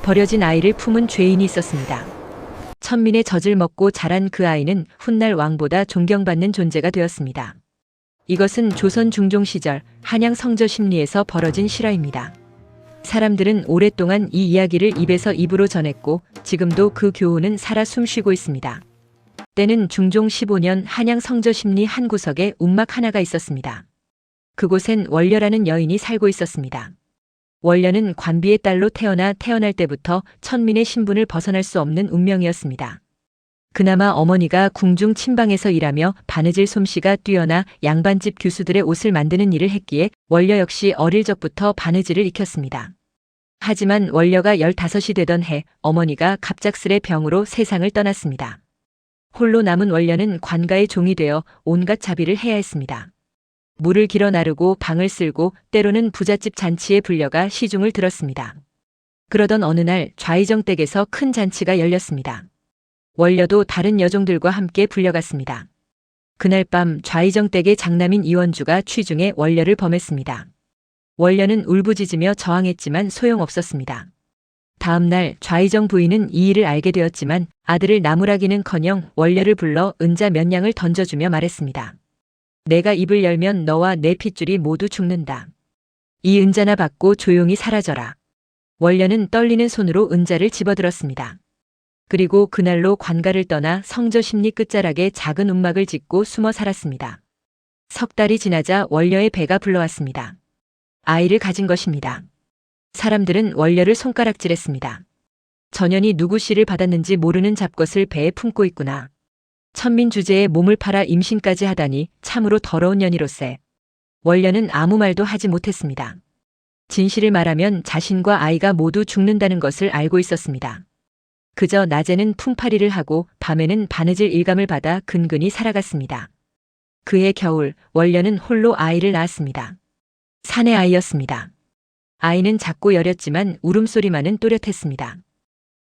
버려진 아이를 품은 죄인이 있었습니다. 천민의 젖을 먹고 자란 그 아이는 훗날 왕보다 존경받는 존재가 되었습니다. 이것은 조선 중종 시절 한양 성저 심리에서 벌어진 실화입니다. 사람들은 오랫동안 이 이야기를 입에서 입으로 전했고 지금도 그 교훈은 살아 숨쉬고 있습니다. 때는 중종 15년 한양 성저 심리 한 구석에 움막 하나가 있었습니다. 그곳엔 원려라는 여인이 살고 있었습니다. 원려는 관비의 딸로 태어날 때부터 천민의 신분을 벗어날 수 없는 운명이었습니다. 그나마 어머니가 궁중 침방에서 일하며 바느질 솜씨가 뛰어나 양반집 교수들의 옷을 만드는 일을 했기에 원려 역시 어릴 적부터 바느질을 익혔습니다. 하지만 원려가 15이 되던 해 어머니가 갑작스레 병으로 세상을 떠났습니다. 홀로 남은 원려는 관가의 종이 되어 온갖 자비를 해야 했습니다. 물을 길어 나르고 방을 쓸고 때로는 부잣집 잔치에 불려가 시중을 들었습니다. 그러던 어느 날 좌의정 댁에서 큰 잔치가 열렸습니다. 원려도 다른 여종들과 함께 불려갔습니다. 그날 밤 좌의정 댁의 장남인 이원주가 취중에 원려를 범했습니다. 원려는 울부짖으며 저항했지만 소용없었습니다. 다음 날 좌의정 부인은 이 일을 알게 되었지만 아들을 나무라기는커녕 원려를 불러 은자 몇 냥을 던져주며 말했습니다. 내가 입을 열면 너와 내 핏줄이 모두 죽는다. 이 은자나 받고 조용히 사라져라. 원려는 떨리는 손으로 은자를 집어들었습니다. 그리고 그날로 관가를 떠나 성저 심리 끝자락에 작은 움막을 짓고 숨어 살았습니다. 석 달이 지나자 원려의 배가 불러왔습니다. 아이를 가진 것입니다. 사람들은 원려를 손가락질했습니다. 전현이 누구 씨를 받았는지 모르는 잡것을 배에 품고 있구나. 천민 주제에 몸을 팔아 임신까지 하다니 참으로 더러운 년이로세. 원려는 아무 말도 하지 못했습니다. 진실을 말하면 자신과 아이가 모두 죽는다는 것을 알고 있었습니다. 그저 낮에는 품팔이를 하고 밤에는 바느질 일감을 받아 근근히 살아갔습니다. 그해 겨울 원려는 홀로 아이를 낳았습니다. 사내 아이였습니다. 아이는 작고 여렸지만 울음소리만은 또렷했습니다.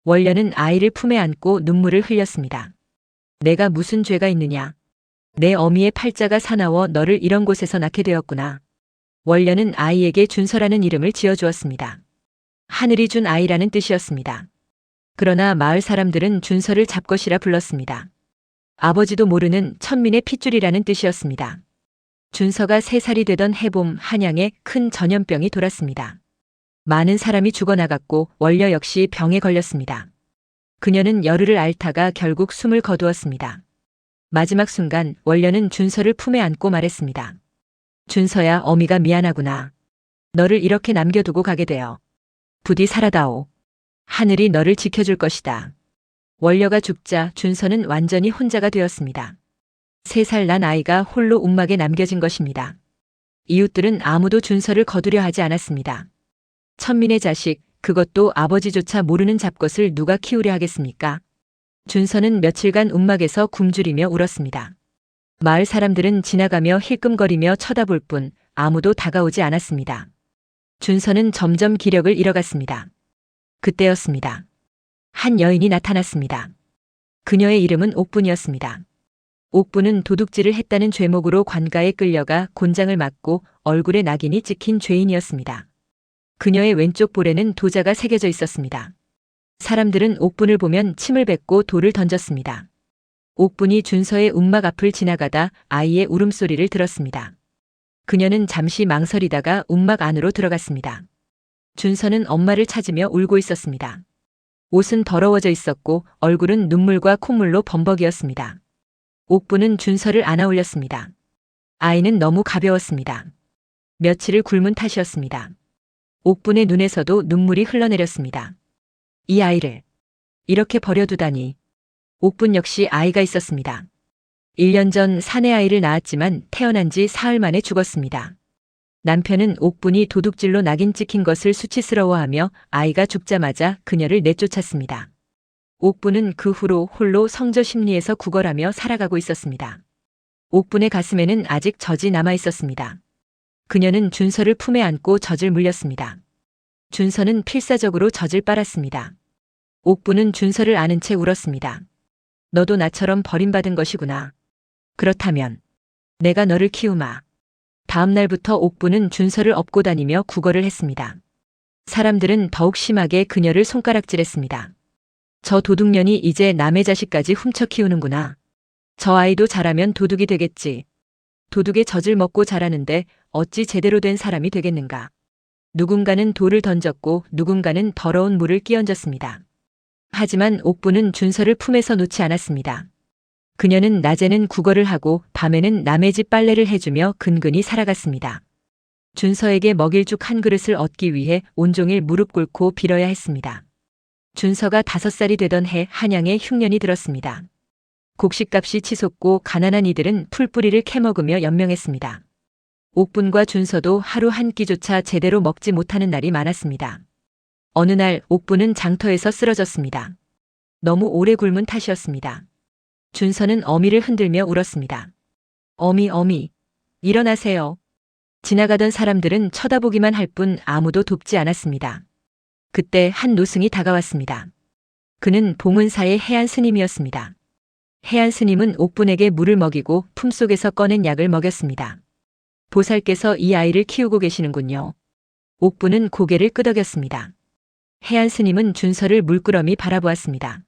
원려는 아이를 품에 안고 눈물을 흘렸습니다. 내가 무슨 죄가 있느냐. 내 어미의 팔자가 사나워 너를 이런 곳에서 낳게 되었구나. 원려는 아이에게 준서라는 이름을 지어주었습니다. 하늘이 준 아이라는 뜻이었습니다. 그러나 마을 사람들은 준서를 잡것이라 불렀습니다. 아버지도 모르는 천민의 핏줄이라는 뜻이었습니다. 준서가 3살이 되던 해봄 한양에 큰 전염병이 돌았습니다. 많은 사람이 죽어나갔고 원려 역시 병에 걸렸습니다. 그녀는 열흘을 앓다가 결국 숨을 거두었습니다. 마지막 순간 원려는 준서를 품에 안고 말했습니다. 준서야, 어미가 미안하구나. 너를 이렇게 남겨두고 가게 되어. 부디 살아다오. 하늘이 너를 지켜줄 것이다. 원려가 죽자 준서는 완전히 혼자가 되었습니다. 3살 난 아이가 홀로 움막에 남겨진 것입니다. 이웃들은 아무도 준서를 거두려 하지 않았습니다. 천민의 자식, 그것도 아버지조차 모르는 잡것을 누가 키우려 하겠습니까? 준서는 며칠간 움막에서 굶주리며 울었습니다. 마을 사람들은 지나가며 힐끔거리며 쳐다볼 뿐 아무도 다가오지 않았습니다. 준서는 점점 기력을 잃어갔습니다. 그때였습니다. 한 여인이 나타났습니다. 그녀의 이름은 옥분이었습니다. 옥분은 도둑질을 했다는 죄목으로 관가에 끌려가 곤장을 맞고 얼굴에 낙인이 찍힌 죄인이었습니다. 그녀의 왼쪽 볼에는 도자가 새겨져 있었습니다. 사람들은 옥분을 보면 침을 뱉고 돌을 던졌습니다. 옥분이 준서의 움막 앞을 지나가다 아이의 울음소리를 들었습니다. 그녀는 잠시 망설이다가 움막 안으로 들어갔습니다. 준서는 엄마를 찾으며 울고 있었습니다. 옷은 더러워져 있었고 얼굴은 눈물과 콧물로 범벅이었습니다. 옥분은 준서를 안아 올렸습니다. 아이는 너무 가벼웠습니다. 며칠을 굶은 탓이었습니다. 옥분의 눈에서도 눈물이 흘러내렸습니다. 이 아이를 이렇게 버려두다니. 옥분 역시 아이가 있었습니다. 1년 전 사내 아이를 낳았지만 태어난 지 사흘 만에 죽었습니다. 남편은 옥분이 도둑질로 낙인 찍힌 것을 수치스러워하며 아이가 죽자마자 그녀를 내쫓았습니다. 옥분은 그 후로 홀로 성저 심리에서 구걸하며 살아가고 있었습니다. 옥분의 가슴에는 아직 젖이 남아 있었습니다. 그녀는 준서를 품에 안고 젖을 물렸습니다. 준서는 필사적으로 젖을 빨았습니다. 옥분은 준서를 안은 채 울었습니다. 너도 나처럼 버림받은 것이구나. 그렇다면 내가 너를 키우마. 다음 날부터 옥분은 준서를 업고 다니며 구걸을 했습니다. 사람들은 더욱 심하게 그녀를 손가락질했습니다. 저 도둑년이 이제 남의 자식까지 훔쳐 키우는구나. 저 아이도 자라면 도둑이 되겠지. 도둑의 젖을 먹고 자라는데 어찌 제대로 된 사람이 되겠는가. 누군가는 돌을 던졌고 누군가는 더러운 물을 끼얹었습니다. 하지만 옥부는 준서를 품에서 놓지 않았습니다. 그녀는 낮에는 국어를 하고 밤에는 남의 집 빨래를 해주며 근근히 살아갔습니다. 준서에게 먹일 죽 한 그릇을 얻기 위해 온종일 무릎 꿇고 빌어야 했습니다. 준서가 5살이 되던 해 한양에 흉년이 들었습니다. 곡식값이 치솟고 가난한 이들은 풀뿌리를 캐먹으며 연명했습니다. 옥분과 준서도 하루 한 끼조차 제대로 먹지 못하는 날이 많았습니다. 어느 날 옥분은 장터에서 쓰러졌습니다. 너무 오래 굶은 탓이었습니다. 준서는 어미를 흔들며 울었습니다. 어미, 어미, 일어나세요. 지나가던 사람들은 쳐다보기만 할 뿐 아무도 돕지 않았습니다. 그때 한 노승이 다가왔습니다. 그는 봉은사의 해안 스님이었습니다. 해안 스님은 옥분에게 물을 먹이고 품속에서 꺼낸 약을 먹였습니다. 보살께서 이 아이를 키우고 계시는군요. 옥분은 고개를 끄덕였습니다. 해안 스님은 준서를 물끄러미 바라보았습니다.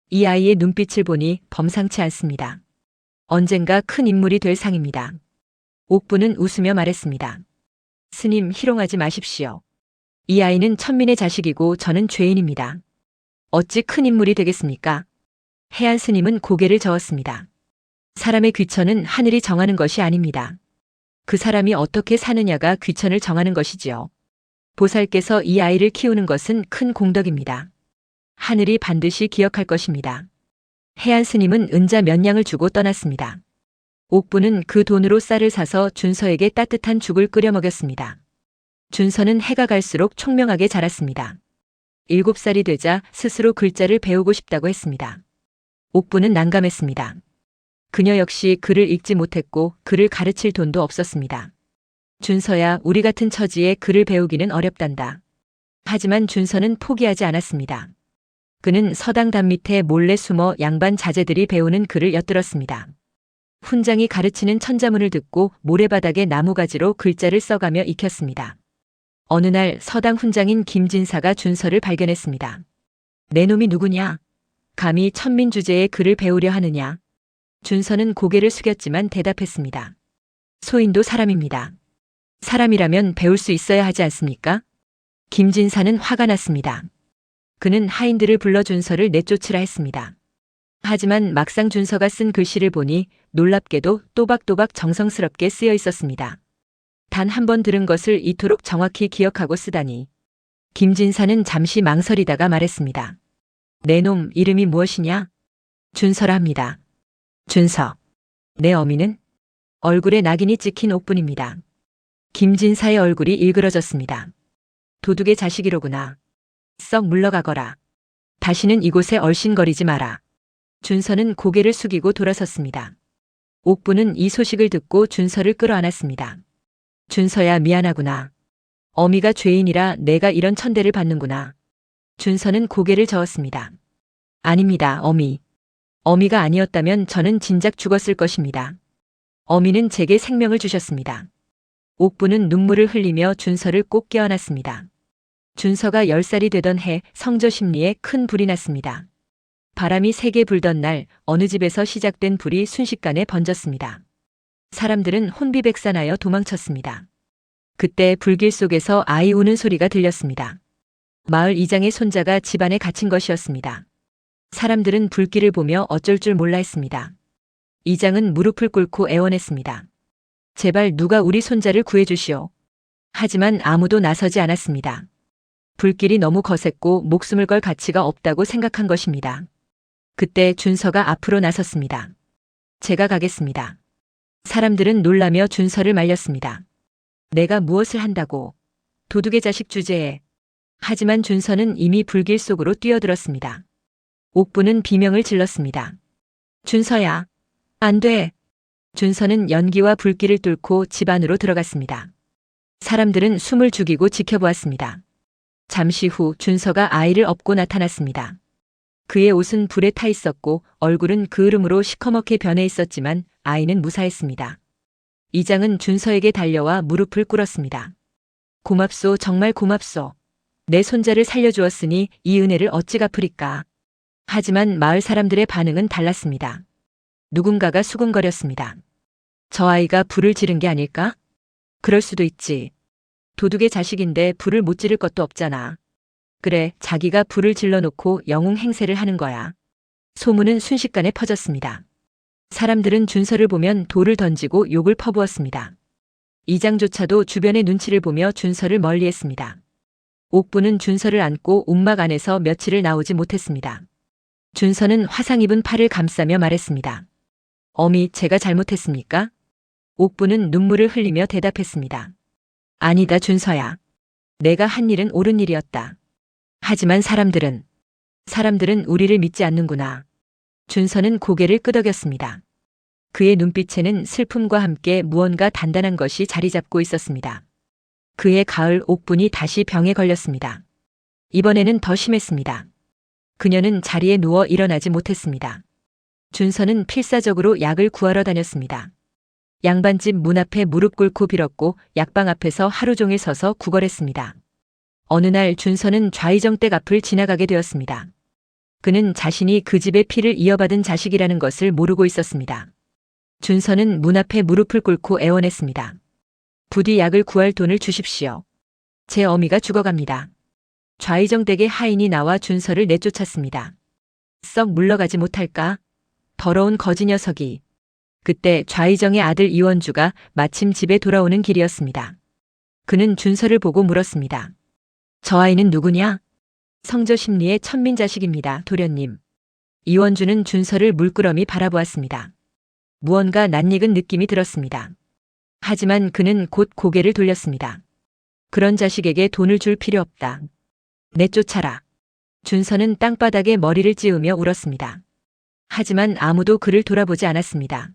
이 아이의 눈빛을 보니 범상치 않습니다. 언젠가 큰 인물이 될 상입니다. 옥분은 웃으며 말했습니다. 스님, 희롱하지 마십시오. 이 아이는 천민의 자식이고 저는 죄인입니다. 어찌 큰 인물이 되겠습니까? 해안 스님은 고개를 저었습니다. 사람의 귀천은 하늘이 정하는 것이 아닙니다. 그 사람이 어떻게 사느냐가 귀천을 정하는 것이지요. 보살께서 이 아이를 키우는 것은 큰 공덕입니다. 하늘이 반드시 기억할 것입니다. 해안 스님은 은자 몇 냥을 주고 떠났습니다. 옥부는 그 돈으로 쌀을 사서 준서에게 따뜻한 죽을 끓여 먹였습니다. 준서는 해가 갈수록 총명하게 자랐습니다. 7살이 되자 스스로 글자를 배우고 싶다고 했습니다. 옥부는 난감했습니다. 그녀 역시 글을 읽지 못했고 글을 가르칠 돈도 없었습니다. 준서야, 우리 같은 처지에 글을 배우기는 어렵단다. 하지만 준서는 포기하지 않았습니다. 그는 서당 담 밑에 몰래 숨어 양반 자제들이 배우는 글을 엿들었습니다. 훈장이 가르치는 천자문을 듣고 모래바닥에 나무가지로 글자를 써가며 익혔습니다. 어느 날 서당 훈장인 김진사가 준서를 발견했습니다. 내 놈이 누구냐? 감히 천민 주제에 글을 배우려 하느냐? 준서는 고개를 숙였지만 대답했습니다. 소인도 사람입니다. 사람이라면 배울 수 있어야 하지 않습니까? 김진사는 화가 났습니다. 그는 하인들을 불러 준서를 내쫓으라 했습니다. 하지만 막상 준서가 쓴 글씨를 보니 놀랍게도 또박또박 정성스럽게 쓰여 있었습니다. 단 한 번 들은 것을 이토록 정확히 기억하고 쓰다니. 김진사는 잠시 망설이다가 말했습니다. 내 놈 이름이 무엇이냐? 준서라 합니다. 준서. 내 어미는? 얼굴에 낙인이 찍힌 옥분입니다. 김진사의 얼굴이 일그러졌습니다. 도둑의 자식이로구나. 썩 물러가거라. 다시는 이곳에 얼씬거리지 마라. 준서는 고개를 숙이고 돌아섰습니다. 옥부는 이 소식을 듣고 준서를 끌어안았습니다. 준서야, 미안하구나. 어미가 죄인이라 내가 이런 천대를 받는구나. 준서는 고개를 저었습니다. 아닙니다, 어미. 어미가 아니었다면 저는 진작 죽었을 것입니다. 어미는 제게 생명을 주셨습니다. 옥부는 눈물을 흘리며 준서를 꼭 껴안았습니다. 준서가 10살이 되던 해 성저심리에 큰 불이 났습니다. 바람이 세게 불던 날 어느 집에서 시작된 불이 순식간에 번졌습니다. 사람들은 혼비백산하여 도망쳤습니다. 그때 불길 속에서 아이 우는 소리가 들렸습니다. 마을 이장의 손자가 집안에 갇힌 것이었습니다. 사람들은 불길을 보며 어쩔 줄 몰라 했습니다. 이장은 무릎을 꿇고 애원했습니다. 제발 누가 우리 손자를 구해주시오. 하지만 아무도 나서지 않았습니다. 불길이 너무 거셌고 목숨을 걸 가치가 없다고 생각한 것입니다. 그때 준서가 앞으로 나섰습니다. 제가 가겠습니다. 사람들은 놀라며 준서를 말렸습니다. 내가 무엇을 한다고? 도둑의 자식 주제에. 하지만 준서는 이미 불길 속으로 뛰어들었습니다. 옥부는 비명을 질렀습니다. 준서야, 안 돼. 준서는 연기와 불길을 뚫고 집 안으로 들어갔습니다. 사람들은 숨을 죽이고 지켜보았습니다. 잠시 후 준서가 아이를 업고 나타났습니다. 그의 옷은 불에 타 있었고 얼굴은 그을음으로 시커멓게 변해 있었지만 아이는 무사했습니다. 이장은 준서에게 달려와 무릎을 꿇었습니다. 고맙소, 정말 고맙소. 내 손자를 살려주었으니 이 은혜를 어찌 갚으리까. 하지만 마을 사람들의 반응은 달랐습니다. 누군가가 수군거렸습니다. 저 아이가 불을 지른 게 아닐까? 그럴 수도 있지. 도둑의 자식인데 불을 못 지를 것도 없잖아. 그래, 자기가 불을 질러놓고 영웅 행세를 하는 거야. 소문은 순식간에 퍼졌습니다. 사람들은 준서를 보면 돌을 던지고 욕을 퍼부었습니다. 이장조차도 주변의 눈치를 보며 준서를 멀리했습니다. 옥부는 준서를 안고 움막 안에서 며칠을 나오지 못했습니다. 준서는 화상 입은 팔을 감싸며 말했습니다. 어미, 제가 잘못했습니까? 옥부는 눈물을 흘리며 대답했습니다. 아니다, 준서야. 내가 한 일은 옳은 일이었다. 하지만 사람들은 우리를 믿지 않는구나. 준서는 고개를 끄덕였습니다. 그의 눈빛에는 슬픔과 함께 무언가 단단한 것이 자리 잡고 있었습니다. 그해 가을 옥분이 다시 병에 걸렸습니다. 이번에는 더 심했습니다. 그녀는 자리에 누워 일어나지 못했습니다. 준서는 필사적으로 약을 구하러 다녔습니다. 양반집 문 앞에 무릎 꿇고 빌었고 약방 앞에서 하루 종일 서서 구걸했습니다. 어느 날 준서는 좌이정댁 앞을 지나가게 되었습니다. 그는 자신이 그 집의 피를 이어받은 자식이라는 것을 모르고 있었습니다. 준서는 문 앞에 무릎을 꿇고 애원했습니다. 부디 약을 구할 돈을 주십시오. 제 어미가 죽어갑니다. 좌이정댁의 하인이 나와 준서를 내쫓았습니다. 썩 물러가지 못할까? 더러운 거지 녀석이. 그때 좌이정의 아들 이원주가 마침 집에 돌아오는 길이었습니다. 그는 준서를 보고 물었습니다. 저 아이는 누구냐? 성저심리의 천민 자식입니다, 도련님. 이원주는 준서를 물끄러미 바라보았습니다. 무언가 낯익은 느낌이 들었습니다. 하지만 그는 곧 고개를 돌렸습니다. 그런 자식에게 돈을 줄 필요 없다. 내쫓아라. 준서는 땅바닥에 머리를 찌우며 울었습니다. 하지만 아무도 그를 돌아보지 않았습니다.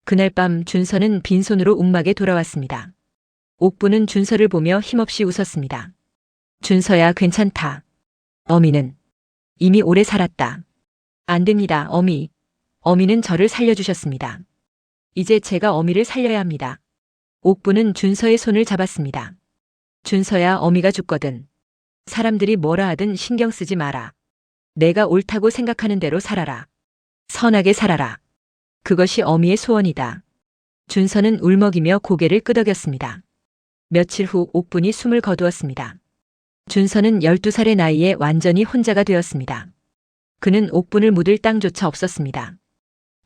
그날 밤 준서는 빈손으로 움막에 돌아왔습니다. 옥부는 준서를 보며 힘없이 웃었습니다. 준서야, 괜찮다. 어미는 이미 오래 살았다. 안 됩니다, 어미. 어미는 저를 살려주셨습니다. 이제 제가 어미를 살려야 합니다. 옥부는 준서의 손을 잡았습니다. 준서야, 어미가 죽거든. 사람들이 뭐라 하든 신경 쓰지 마라. 내가 옳다고 생각하는 대로 살아라. 선하게 살아라. 그것이 어미의 소원이다. 준서는 울먹이며 고개를 끄덕였습니다. 며칠 후 옥분이 숨을 거두었습니다. 준서는 12살의 나이에 완전히 혼자가 되었습니다. 그는 옥분을 묻을 땅조차 없었습니다.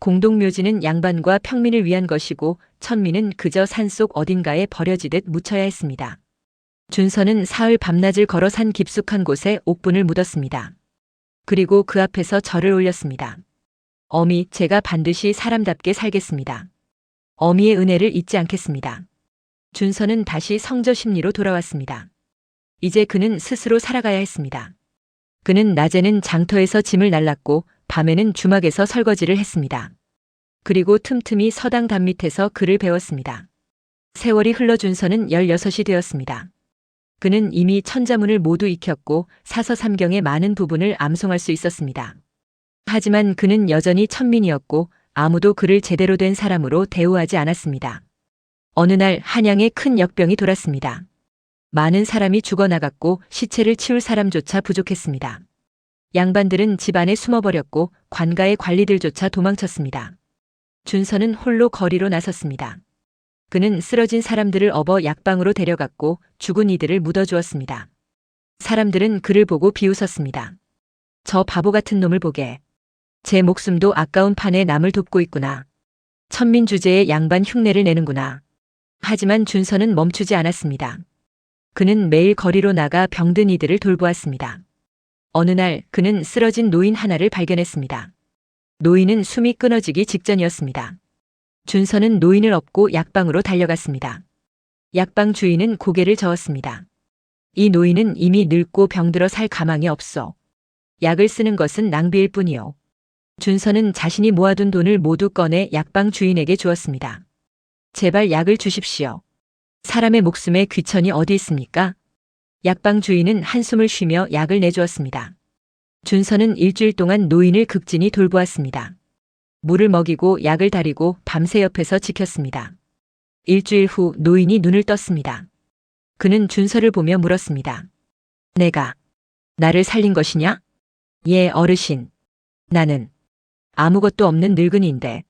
공동묘지는 양반과 평민을 위한 것이고 천민은 그저 산속 어딘가에 버려지듯 묻혀야 했습니다. 준서는 사흘 밤낮을 걸어 산 깊숙한 곳에 옥분을 묻었습니다. 그리고 그 앞에서 절을 올렸습니다. 어미, 제가 반드시 사람답게 살겠습니다. 어미의 은혜를 잊지 않겠습니다. 준서는 다시 성저심리로 돌아왔습니다. 이제 그는 스스로 살아가야 했습니다. 그는 낮에는 장터에서 짐을 날랐고 밤에는 주막에서 설거지를 했습니다. 그리고 틈틈이 서당 담 밑에서 글을 배웠습니다. 세월이 흘러 준서는 16이 되었습니다. 그는 이미 천자문을 모두 익혔고 사서삼경의 많은 부분을 암송할 수 있었습니다. 하지만 그는 여전히 천민이었고 아무도 그를 제대로 된 사람으로 대우하지 않았습니다. 어느 날 한양에 큰 역병이 돌았습니다. 많은 사람이 죽어나갔고 시체를 치울 사람조차 부족했습니다. 양반들은 집 안에 숨어버렸고 관가의 관리들조차 도망쳤습니다. 준서는 홀로 거리로 나섰습니다. 그는 쓰러진 사람들을 업어 약방으로 데려갔고 죽은 이들을 묻어주었습니다. 사람들은 그를 보고 비웃었습니다. 저 바보 같은 놈을 보게. 제 목숨도 아까운 판에 남을 돕고 있구나. 천민 주제에 양반 흉내를 내는구나. 하지만 준서는 멈추지 않았습니다. 그는 매일 거리로 나가 병든 이들을 돌보았습니다. 어느 날 그는 쓰러진 노인 하나를 발견했습니다. 노인은 숨이 끊어지기 직전이었습니다. 준서는 노인을 업고 약방으로 달려갔습니다. 약방 주인은 고개를 저었습니다. 이 노인은 이미 늙고 병들어 살 가망이 없어. 약을 쓰는 것은 낭비일 뿐이요. 준서는 자신이 모아둔 돈을 모두 꺼내 약방 주인에게 주었습니다. 제발 약을 주십시오. 사람의 목숨에 귀천이 어디 있습니까? 약방 주인은 한숨을 쉬며 약을 내주었습니다. 준서는 일주일 동안 노인을 극진히 돌보았습니다. 물을 먹이고 약을 다리고 밤새 옆에서 지켰습니다. 일주일 후 노인이 눈을 떴습니다. 그는 준서를 보며 물었습니다. 내가 나를 살린 것이냐? 예, 어르신. 나는 아무것도 없는 늙은이인데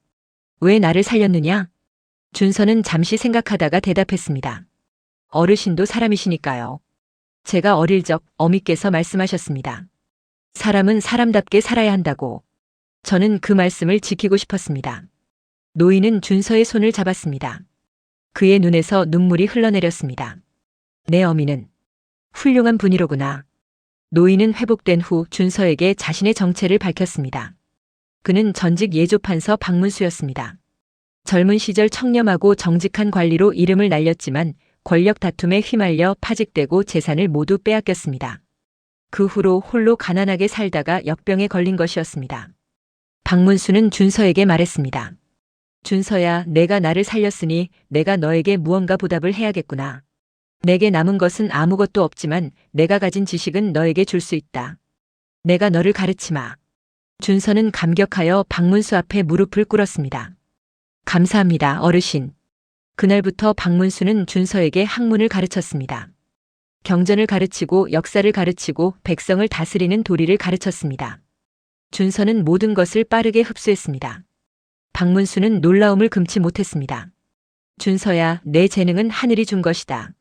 왜 나를 살렸느냐? 준서는 잠시 생각하다가 대답했습니다. 어르신도 사람이시니까요. 제가 어릴 적 어미께서 말씀하셨습니다. 사람은 사람답게 살아야 한다고. 저는 그 말씀을 지키고 싶었습니다. 노인은 준서의 손을 잡았습니다. 그의 눈에서 눈물이 흘러내렸습니다. 내 어미는 훌륭한 분이로구나. 노인은 회복된 후 준서에게 자신의 정체를 밝혔습니다. 그는 전직 예조판서 박문수였습니다. 젊은 시절 청렴하고 정직한 관리로 이름을 날렸지만 권력 다툼에 휘말려 파직되고 재산을 모두 빼앗겼습니다. 그 후로 홀로 가난하게 살다가 역병에 걸린 것이었습니다. 박문수는 준서에게 말했습니다. 준서야, 내가 나를 살렸으니 내가 너에게 무언가 보답을 해야겠구나. 내게 남은 것은 아무것도 없지만 내가 가진 지식은 너에게 줄 수 있다. 내가 너를 가르치마. 준서는 감격하여 박문수 앞에 무릎을 꿇었습니다. 감사합니다, 어르신. 그날부터 박문수는 준서에게 학문을 가르쳤습니다. 경전을 가르치고 역사를 가르치고 백성을 다스리는 도리를 가르쳤습니다. 준서는 모든 것을 빠르게 흡수했습니다. 박문수는 놀라움을 금치 못했습니다. 준서야, 내 재능은 하늘이 준 것이다.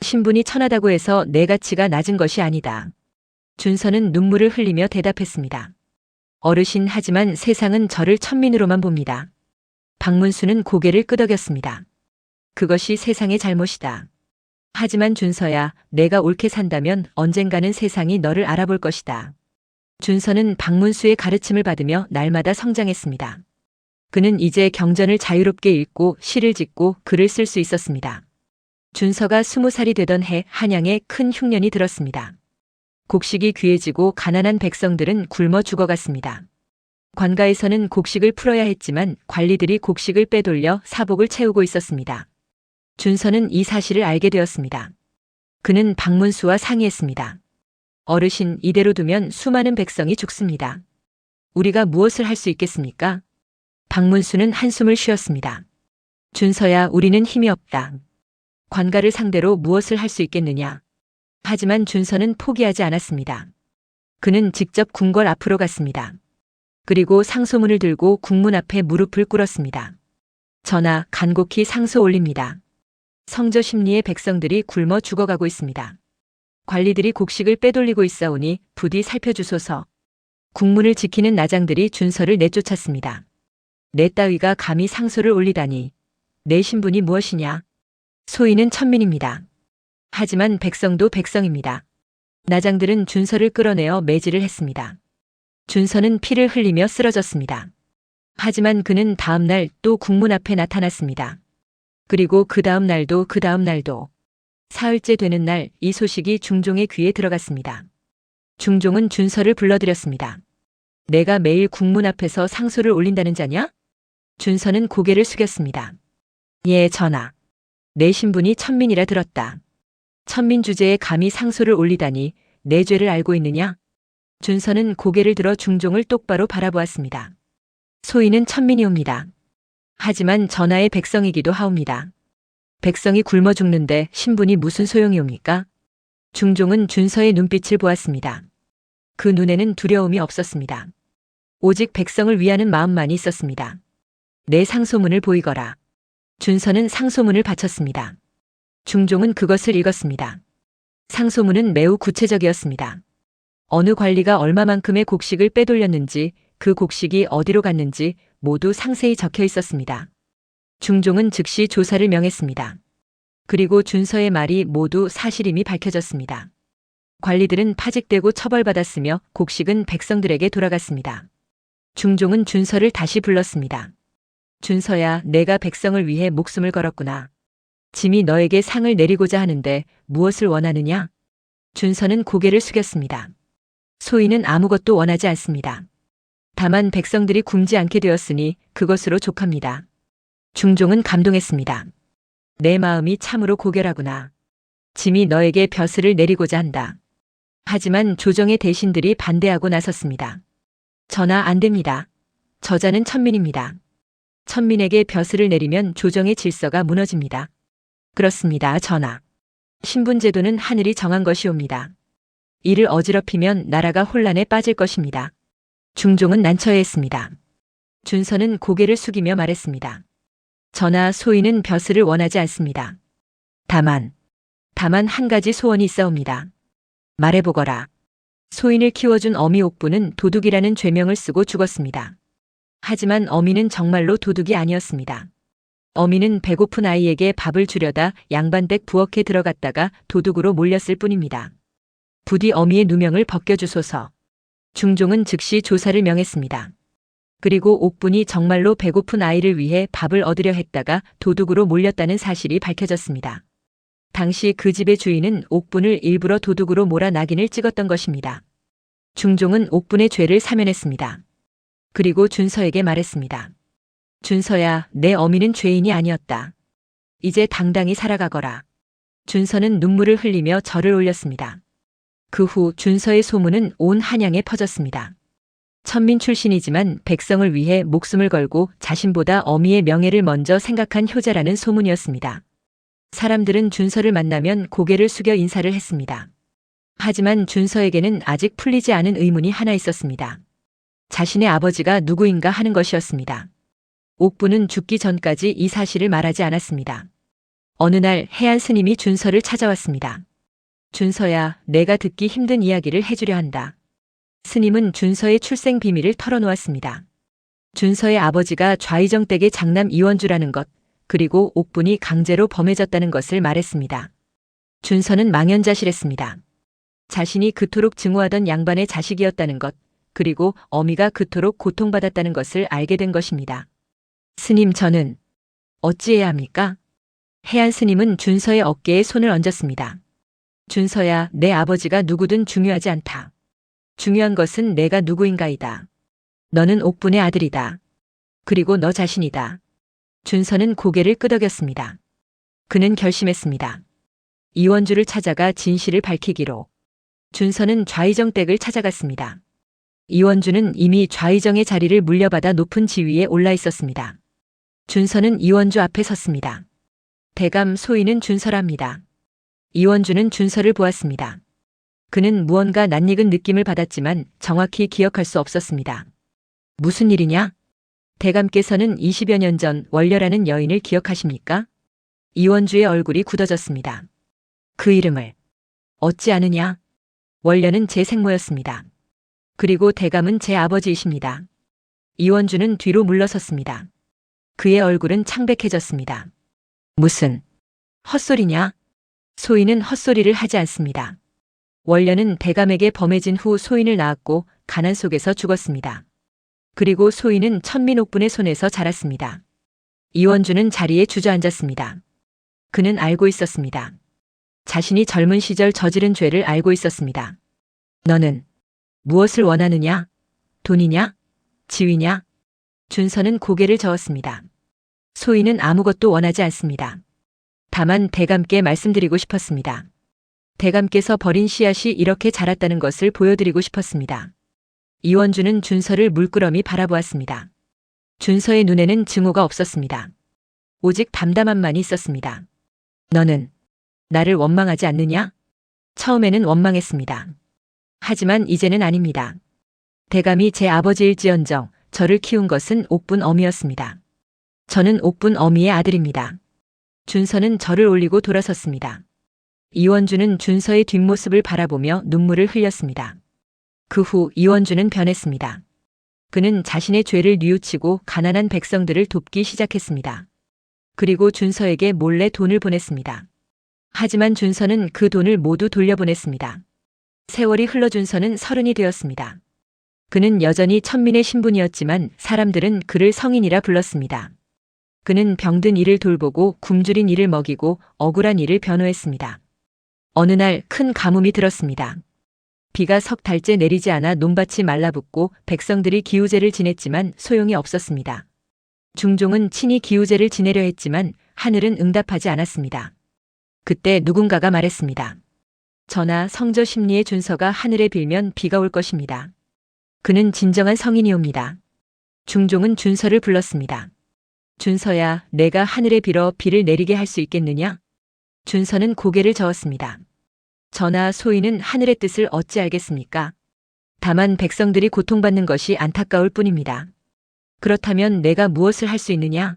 신분이 천하다고 해서 내 가치가 낮은 것이 아니다. 준서는 눈물을 흘리며 대답했습니다. 어르신, 하지만 세상은 저를 천민으로만 봅니다. 박문수는 고개를 끄덕였습니다. 그것이 세상의 잘못이다. 하지만 준서야, 내가 옳게 산다면 언젠가는 세상이 너를 알아볼 것이다. 준서는 박문수의 가르침을 받으며 날마다 성장했습니다. 그는 이제 경전을 자유롭게 읽고 시를 짓고 글을 쓸 수 있었습니다. 준서가 20살이 되던 해 한양에 큰 흉년이 들었습니다. 곡식이 귀해지고 가난한 백성들은 굶어 죽어갔습니다. 관가에서는 곡식을 풀어야 했지만 관리들이 곡식을 빼돌려 사복을 채우고 있었습니다. 준서는 이 사실을 알게 되었습니다. 그는 박문수와 상의했습니다. 어르신, 이대로 두면 수많은 백성이 죽습니다. 우리가 무엇을 할 수 있겠습니까? 박문수는 한숨을 쉬었습니다. 준서야, 우리는 힘이 없다. 관가를 상대로 무엇을 할 수 있겠느냐? 하지만 준서는 포기하지 않았습니다. 그는 직접 궁궐 앞으로 갔습니다. 그리고 상소문을 들고 국문 앞에 무릎을 꿇었습니다. 전하, 간곡히 상소 올립니다. 성저 심리의 백성들이 굶어 죽어가고 있습니다. 관리들이 곡식을 빼돌리고 있사오니 부디 살펴주소서. 국문을 지키는 나장들이 준서를 내쫓았습니다. 내 따위가 감히 상소를 올리다니. 내 신분이 무엇이냐? 소인은 천민입니다. 하지만 백성도 백성입니다. 나장들은 준서를 끌어내어 매질을 했습니다. 준서는 피를 흘리며 쓰러졌습니다. 하지만 그는 다음 날 또 국문 앞에 나타났습니다. 그리고 그 다음 날도 그 다음 날도. 사흘째 되는 날 이 소식이 중종의 귀에 들어갔습니다. 중종은 준서를 불러들였습니다. 내가 매일 국문 앞에서 상소를 올린다는 자냐? 준서는 고개를 숙였습니다. 예, 전하. 내 신분이 천민이라 들었다. 천민 주제에 감히 상소를 올리다니 내 죄를 알고 있느냐? 준서는 고개를 들어 중종을 똑바로 바라보았습니다. 소인은 천민이옵니다. 하지만 전하의 백성이기도 하옵니다. 백성이 굶어 죽는데 신분이 무슨 소용이옵니까? 중종은 준서의 눈빛을 보았습니다. 그 눈에는 두려움이 없었습니다. 오직 백성을 위하는 마음만이 있었습니다. 내 상소문을 보이거라. 준서는 상소문을 바쳤습니다. 중종은 그것을 읽었습니다. 상소문은 매우 구체적이었습니다. 어느 관리가 얼마만큼의 곡식을 빼돌렸는지, 그 곡식이 어디로 갔는지 모두 상세히 적혀 있었습니다. 중종은 즉시 조사를 명했습니다. 그리고 준서의 말이 모두 사실임이 밝혀졌습니다. 관리들은 파직되고 처벌받았으며 곡식은 백성들에게 돌아갔습니다. 중종은 준서를 다시 불렀습니다. 준서야, 내가 백성을 위해 목숨을 걸었구나. 짐이 너에게 상을 내리고자 하는데 무엇을 원하느냐? 준서는 고개를 숙였습니다. 소인은 아무것도 원하지 않습니다. 다만 백성들이 굶지 않게 되었으니 그것으로 족합니다. 중종은 감동했습니다. 내 마음이 참으로 고결하구나. 짐이 너에게 벼슬을 내리고자 한다. 하지만 조정의 대신들이 반대하고 나섰습니다. 전하, 안 됩니다. 저자는 천민입니다. 천민에게 벼슬을 내리면 조정의 질서가 무너집니다. 그렇습니다, 전하. 신분제도는 하늘이 정한 것이옵니다. 이를 어지럽히면 나라가 혼란에 빠질 것입니다. 중종은 난처해했습니다. 준서는 고개를 숙이며 말했습니다. 전하, 소인은 벼슬을 원하지 않습니다. 다만 한 가지 소원이 있사옵니다. 말해보거라. 소인을 키워준 어미 옥부는 도둑이라는 죄명을 쓰고 죽었습니다. 하지만 어미는 정말로 도둑이 아니었습니다. 어미는 배고픈 아이에게 밥을 주려다 양반댁 부엌에 들어갔다가 도둑으로 몰렸을 뿐입니다. 부디 어미의 누명을 벗겨주소서. 중종은 즉시 조사를 명했습니다. 그리고 옥분이 정말로 배고픈 아이를 위해 밥을 얻으려 했다가 도둑으로 몰렸다는 사실이 밝혀졌습니다. 당시 그 집의 주인은 옥분을 일부러 도둑으로 몰아 낙인을 찍었던 것입니다. 중종은 옥분의 죄를 사면했습니다. 그리고 준서에게 말했습니다. 준서야, 내 어미는 죄인이 아니었다. 이제 당당히 살아가거라. 준서는 눈물을 흘리며 절을 올렸습니다. 그 후 준서의 소문은 온 한양에 퍼졌습니다. 천민 출신이지만 백성을 위해 목숨을 걸고 자신보다 어미의 명예를 먼저 생각한 효자라는 소문이었습니다. 사람들은 준서를 만나면 고개를 숙여 인사를 했습니다. 하지만 준서에게는 아직 풀리지 않은 의문이 하나 있었습니다. 자신의 아버지가 누구인가 하는 것이었습니다. 옥부는 죽기 전까지 이 사실을 말하지 않았습니다. 어느 날 해안 스님이 준서를 찾아왔습니다. 준서야, 내가 듣기 힘든 이야기를 해주려 한다. 스님은 준서의 출생 비밀을 털어놓았습니다. 준서의 아버지가 좌의정 댁의 장남 이원주라는 것, 그리고 옥분이 강제로 범해졌다는 것을 말했습니다. 준서는 망연자실했습니다. 자신이 그토록 증오하던 양반의 자식이었다는 것, 그리고 어미가 그토록 고통받았다는 것을 알게 된 것입니다. 스님, 저는 어찌해야 합니까? 해안 스님은 준서의 어깨에 손을 얹었습니다. 준서야, 내 아버지가 누구든 중요하지 않다. 중요한 것은 내가 누구인가이다. 너는 옥분의 아들이다. 그리고 너 자신이다. 준서는 고개를 끄덕였습니다. 그는 결심했습니다. 이원주를 찾아가 진실을 밝히기로. 준서는 좌의정 댁을 찾아갔습니다. 이원주는 이미 좌의정의 자리를 물려받아 높은 지위에 올라 있었습니다. 준서는 이원주 앞에 섰습니다. 대감, 소인은 준서랍니다. 이원주는 준서를 보았습니다. 그는 무언가 낯익은 느낌을 받았지만 정확히 기억할 수 없었습니다. 무슨 일이냐? 대감께서는 20여 년 전 원려라는 여인을 기억하십니까? 이원주의 얼굴이 굳어졌습니다. 그 이름을 어찌 아느냐? 원려는 제 생모였습니다. 그리고 대감은 제 아버지이십니다. 이원주는 뒤로 물러섰습니다. 그의 얼굴은 창백해졌습니다. 무슨 헛소리냐? 소인은 헛소리를 하지 않습니다. 원려는 대감에게 범해진 후 소인을 낳았고 가난 속에서 죽었습니다. 그리고 소인은 천민옥분의 손에서 자랐습니다. 이원주는 자리에 주저앉았습니다. 그는 알고 있었습니다. 자신이 젊은 시절 저지른 죄를 알고 있었습니다. 너는 무엇을 원하느냐? 돈이냐? 지위냐? 준서는 고개를 저었습니다. 소인은 아무것도 원하지 않습니다. 다만 대감께 말씀드리고 싶었습니다. 대감께서 버린 씨앗이 이렇게 자랐다는 것을 보여드리고 싶었습니다. 이원주는 준서를 물끄러미 바라보았습니다. 준서의 눈에는 증오가 없었습니다. 오직 담담함만이 있었습니다. 너는 나를 원망하지 않느냐? 처음에는 원망했습니다. 하지만 이제는 아닙니다. 대감이 제 아버지일지언정 저를 키운 것은 옥분 어미였습니다. 저는 옥분 어미의 아들입니다. 준서는 절을 올리고 돌아섰습니다. 이원주는 준서의 뒷모습을 바라보며 눈물을 흘렸습니다. 그 후 이원주는 변했습니다. 그는 자신의 죄를 뉘우치고 가난한 백성들을 돕기 시작했습니다. 그리고 준서에게 몰래 돈을 보냈습니다. 하지만 준서는 그 돈을 모두 돌려보냈습니다. 세월이 흘러 준서는 30이 되었습니다. 그는 여전히 천민의 신분이었지만 사람들은 그를 성인이라 불렀습니다. 그는 병든 이를 돌보고 굶주린 이를 먹이고 억울한 이를 변호했습니다. 어느 날 큰 가뭄이 들었습니다. 비가 석 달째 내리지 않아 논밭이 말라붙고 백성들이 기우제를 지냈지만 소용이 없었습니다. 중종은 친히 기우제를 지내려 했지만 하늘은 응답하지 않았습니다. 그때 누군가가 말했습니다. 전하, 성저 심리의 준서가 하늘에 빌면 비가 올 것입니다. 그는 진정한 성인이옵니다. 중종은 준서를 불렀습니다. 준서야, 내가 하늘에 빌어 비를 내리게 할 수 있겠느냐? 준서는 고개를 저었습니다. 저나 소인은 하늘의 뜻을 어찌 알겠습니까? 다만 백성들이 고통받는 것이 안타까울 뿐입니다. 그렇다면 내가 무엇을 할 수 있느냐?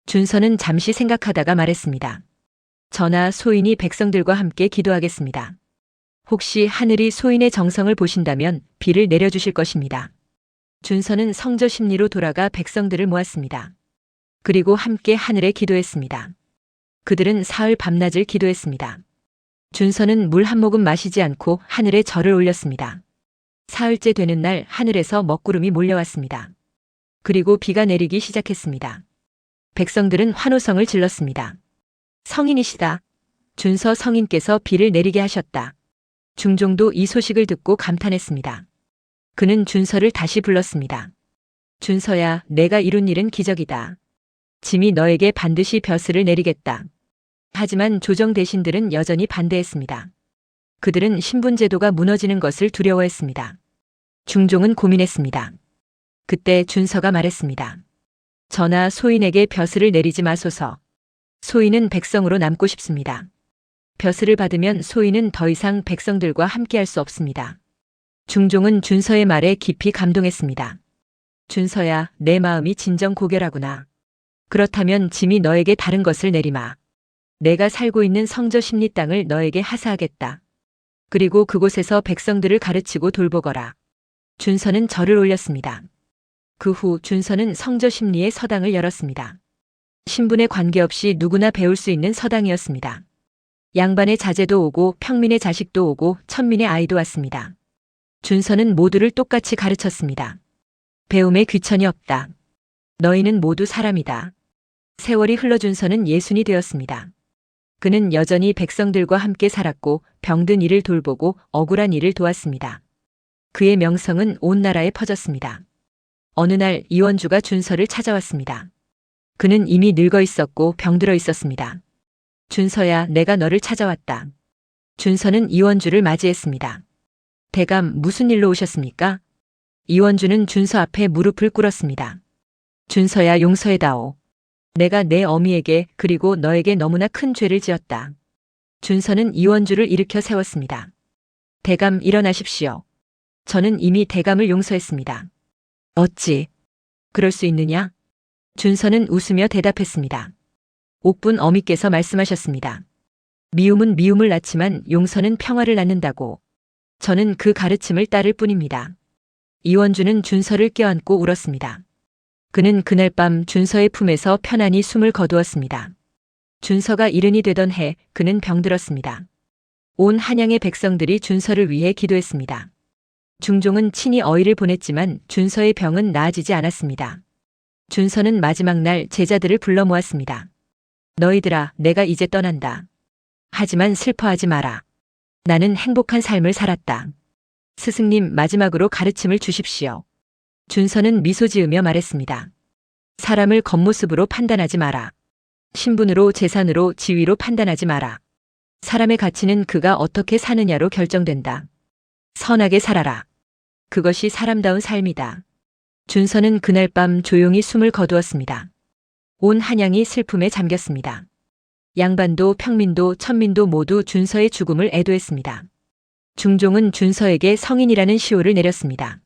준서는 잠시 생각하다가 말했습니다. 저나 소인이 백성들과 함께 기도하겠습니다. 혹시 하늘이 소인의 정성을 보신다면 비를 내려주실 것입니다. 준서는 성저 심리로 돌아가 백성들을 모았습니다. 그리고 함께 하늘에 기도했습니다. 그들은 사흘 밤낮을 기도했습니다. 준서는 물 한 모금 마시지 않고 하늘에 절을 올렸습니다. 사흘째 되는 날 하늘에서 먹구름이 몰려왔습니다. 그리고 비가 내리기 시작했습니다. 백성들은 환호성을 질렀습니다. 성인이시다. 준서 성인께서 비를 내리게 하셨다. 중종도 이 소식을 듣고 감탄했습니다. 그는 준서를 다시 불렀습니다. 준서야, 내가 이룬 일은 기적이다. 짐이 너에게 반드시 벼슬을 내리겠다. 하지만 조정 대신들은 여전히 반대했습니다. 그들은 신분제도가 무너지는 것을 두려워했습니다. 중종은 고민했습니다. 그때 준서가 말했습니다. 저나 소인에게 벼슬을 내리지 마소서. 소인은 백성으로 남고 싶습니다. 벼슬을 받으면 소인은 더 이상 백성들과 함께할 수 없습니다. 중종은 준서의 말에 깊이 감동했습니다. 준서야, 내 마음이 진정 고결하구나. 그렇다면 짐이 너에게 다른 것을 내리마. 내가 살고 있는 성저 심리 땅을 너에게 하사하겠다. 그리고 그곳에서 백성들을 가르치고 돌보거라. 준서는 절을 올렸습니다. 그 후 준서는 성저 심리의 서당을 열었습니다. 신분에 관계없이 누구나 배울 수 있는 서당이었습니다. 양반의 자제도 오고 평민의 자식도 오고 천민의 아이도 왔습니다. 준서는 모두를 똑같이 가르쳤습니다. 배움에 귀천이 없다. 너희는 모두 사람이다. 세월이 흘러 준서는 예순이 되었습니다. 그는 여전히 백성들과 함께 살았고 병든 이를 돌보고 억울한 이를 도왔습니다. 그의 명성은 온 나라에 퍼졌습니다. 어느 날 이원주가 준서를 찾아왔습니다. 그는 이미 늙어 있었고 병들어 있었습니다. 준서야, 내가 너를 찾아왔다. 준서는 이원주를 맞이했습니다. 대감, 무슨 일로 오셨습니까? 이원주는 준서 앞에 무릎을 꿇었습니다. 준서야, 용서해다오. 내가 내 어미에게 그리고 너에게 너무나 큰 죄를 지었다. 준서는 이원주를 일으켜 세웠습니다. 대감, 일어나십시오. 저는 이미 대감을 용서했습니다. 어찌 그럴 수 있느냐? 준서는 웃으며 대답했습니다. 옥분 어미께서 말씀하셨습니다. 미움은 미움을 낳지만 용서는 평화를 낳는다고. 저는 그 가르침을 따를 뿐입니다. 이원주는 준서를 껴안고 울었습니다. 그는 그날 밤 준서의 품에서 편안히 숨을 거두었습니다. 준서가 70이 되던 해 그는 병들었습니다. 온 한양의 백성들이 준서를 위해 기도했습니다. 중종은 친히 어의를 보냈지만 준서의 병은 나아지지 않았습니다. 준서는 마지막 날 제자들을 불러 모았습니다. 너희들아, 내가 이제 떠난다. 하지만 슬퍼하지 마라. 나는 행복한 삶을 살았다. 스승님, 마지막으로 가르침을 주십시오. 준서는 미소 지으며 말했습니다. 사람을 겉모습으로 판단하지 마라. 신분으로, 재산으로, 지위로 판단하지 마라. 사람의 가치는 그가 어떻게 사느냐로 결정된다. 선하게 살아라. 그것이 사람다운 삶이다. 준서는 그날 밤 조용히 숨을 거두었습니다. 온 한양이 슬픔에 잠겼습니다. 양반도 평민도 천민도 모두 준서의 죽음을 애도했습니다. 중종은 준서에게 성인이라는 시호를 내렸습니다.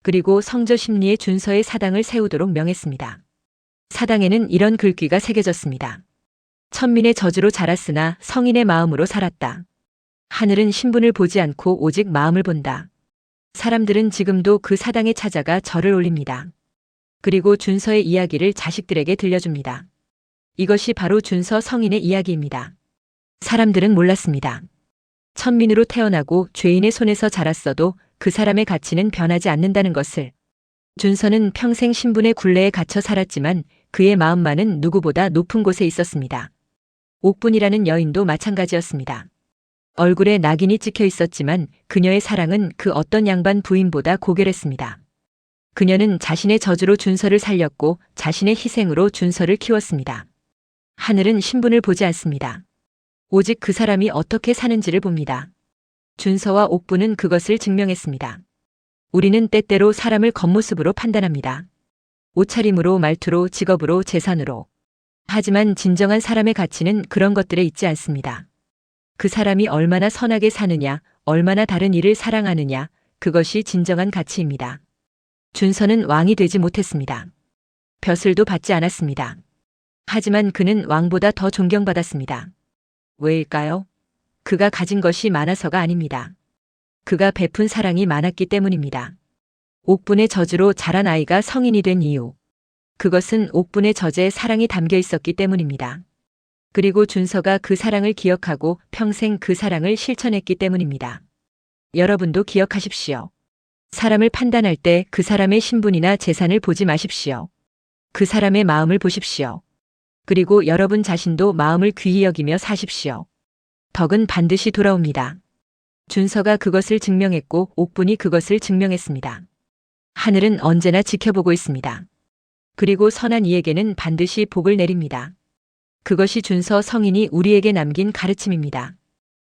그리고 성저 심리에 준서의 사당을 세우도록 명했습니다. 사당에는 이런 글귀가 새겨졌습니다. 천민의 저주로 자랐으나 성인의 마음으로 살았다. 하늘은 신분을 보지 않고 오직 마음을 본다. 사람들은 지금도 그 사당에 찾아가 절을 올립니다. 그리고 준서의 이야기를 자식들에게 들려줍니다. 이것이 바로 준서 성인의 이야기입니다. 사람들은 몰랐습니다. 천민으로 태어나고 죄인의 손에서 자랐어도 그 사람의 가치는 변하지 않는다는 것을. 준서는 평생 신분의 굴레에 갇혀 살았지만 그의 마음만은 누구보다 높은 곳에 있었습니다. 옥분이라는 여인도 마찬가지였습니다. 얼굴에 낙인이 찍혀 있었지만 그녀의 사랑은 그 어떤 양반 부인보다 고결했습니다. 그녀는 자신의 저주로 준서를 살렸고 자신의 희생으로 준서를 키웠습니다. 하늘은 신분을 보지 않습니다. 오직 그 사람이 어떻게 사는지를 봅니다. 준서와 옥분은 그것을 증명했습니다. 우리는 때때로 사람을 겉모습으로 판단합니다. 옷차림으로, 말투로, 직업으로, 재산으로. 하지만 진정한 사람의 가치는 그런 것들에 있지 않습니다. 그 사람이 얼마나 선하게 사느냐, 얼마나 다른 이를 사랑하느냐, 그것이 진정한 가치입니다. 준서는 왕이 되지 못했습니다. 벼슬도 받지 않았습니다. 하지만 그는 왕보다 더 존경받았습니다. 왜일까요? 그가 가진 것이 많아서가 아닙니다. 그가 베푼 사랑이 많았기 때문입니다. 옥분의 저주로 자란 아이가 성인이 된 이유. 그것은 옥분의 젖에 사랑이 담겨 있었기 때문입니다. 그리고 준서가 그 사랑을 기억하고 평생 그 사랑을 실천했기 때문입니다. 여러분도 기억하십시오. 사람을 판단할 때 그 사람의 신분이나 재산을 보지 마십시오. 그 사람의 마음을 보십시오. 그리고 여러분 자신도 마음을 귀히 여기며 사십시오. 덕은 반드시 돌아옵니다. 준서가 그것을 증명했고 옥분이 그것을 증명했습니다. 하늘은 언제나 지켜보고 있습니다. 그리고 선한 이에게는 반드시 복을 내립니다. 그것이 준서 성인이 우리에게 남긴 가르침입니다.